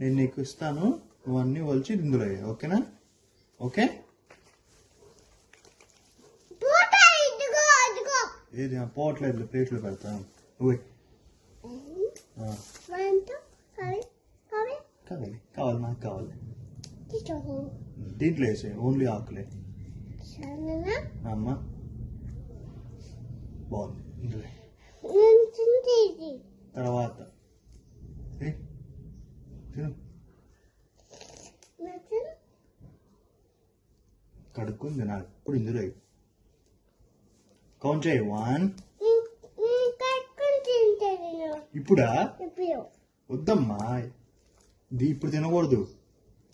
నేను నీకు ఇస్తాను, నువ్వు అన్నీ వలిచి ఇందులో వేయి. ఓకేనా? ఓకే. ఏది పోవట్లేదు, ప్లేట్లు పెడతాను. నువ్వు కావాలి, నాకు కావాలి. దీంట్లో వేసే ఓన్లీ ఆకులే. అమ్మా బాగుంది. ఇందులో తర్వాత కడుక్కుంది నాకు. ఇప్పుడు ఇందులో కౌంట్ చేయి. 1. ఇప్పుడా? వద్దమ్మా, ఇది ఇప్పుడు తినకూడదు.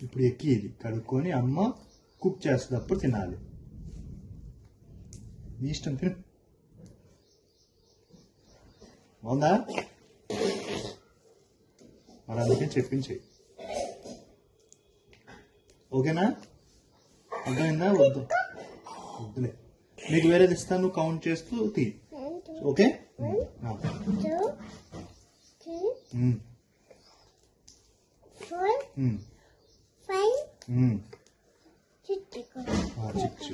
ఇప్పుడు ఎక్కి ఇది కడుక్కొని అమ్మ కుక్ చేసేటప్పుడు తినాలి. నీ ఇష్టం, తిను. బాగుందా? మరి అందుకే చెప్పించేయి. ఓకేనా? అర్థమైందా? వద్దులే, నీకు వేరేది ఇస్తాను, నువ్వు కౌంట్ చేస్తూ తీ. ఓకే. 1 2 3 4 5 6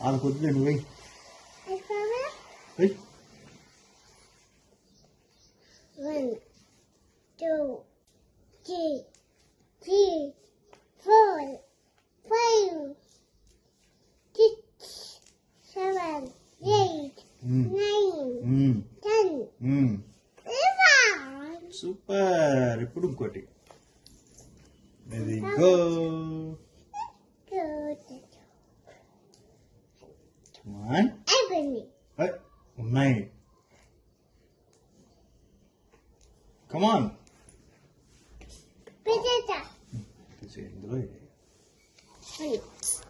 వాళ్ళ కొద్దిలే, నువ్వు వెయ్యి. 1 2 3 4 5 6 7 8 9 10. సూపర్. ఇప్పుడు ఇంకోటి. Very good. ఉన్నాయి. కమాన్. Pizza. ఇందులో